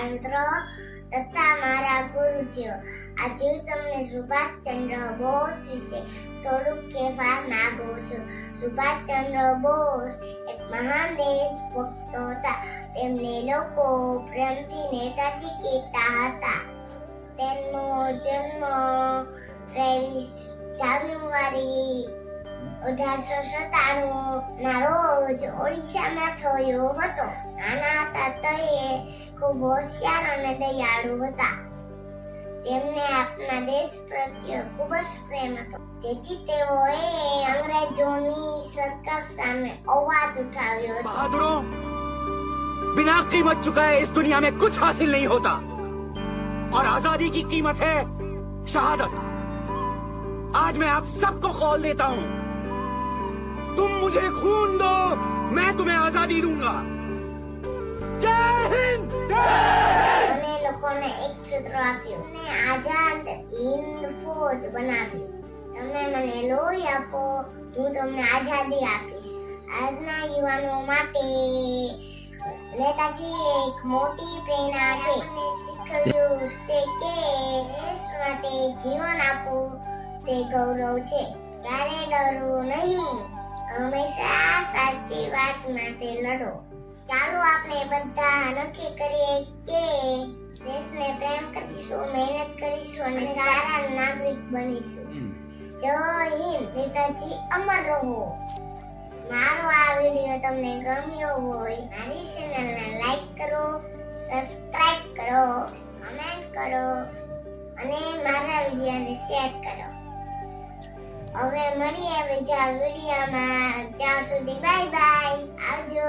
આંધ્ર તથા મારા ગુરુજીઓ. આજે હું તમને સુભાષચંદ્ર બોઝ વિશે થોડુંક કહેવા માંગુ છું. સુભાષચંદ્ર બોઝ એક મહાન દેશભક્ત હતા. તેમને લોકો પ્રેમથી નેતાજી કહેતા હતા. તેમનો જન્મ 23 જાન્યુઆરી 1897 ના રોજ ઓડિશામાં થયો હતો. નાના હતા તે ખૂબ હોશિયાર અને દયાળુ હતા. તેમને આપણા દેશ પ્રત્યે ખૂબ જ પ્રેમ હતો. તેથી તેઓએ અંગ્રેજોની સરકાર સામે અવાજ ઉઠાવ્યો હતો. बहादुरों, बिना कीमत चुकाए इस दुनिया में कुछ हासिल नहीं होता और आजादी की कीमत है शहादत. आज मैं आप सबको खोल देता हूँ. तुम मुझे खून दो, मैं तुम्हें आजादी दूंगा. जय हिंद. અને લોકોને એક સૂત્ર આપ્યું અને આઝાદ હિન્દ ફૌજ બનાવી. તમે મને લોહી આપો, હું તમને આઝાદી આપીશ. આજના યુવાનો માટે નેતાજી એક મોટી પ્રેરણા છે. મને શીખવ્યું છે કે દેશ માટે જીવન આપવું તે ગૌરવ છે. ક્યારે ડરવું નહીં, હંમેશા સાચી વાત માટે લડો. ચાલો આપણે બધા નક્કી કરીએ કે દેશને પ્રેમ કરીશું, મહેનત કરીશું અને સારા નાગરિક બનીશું. જય હિન્દ. નેતાજી અમર રહો. મારો આ વિડિયો તમને ગમ્યો હોય મારી ચેનલને લાઈક કરો, સબસ્ક્રાઇબ કરો, કમેન્ટ કરો અને મારા વિડિયોને શેર કરો. હવે મળીએ બીજા વિડિયોમાં. ત્યાં સુધી બાય બાય. આવજો.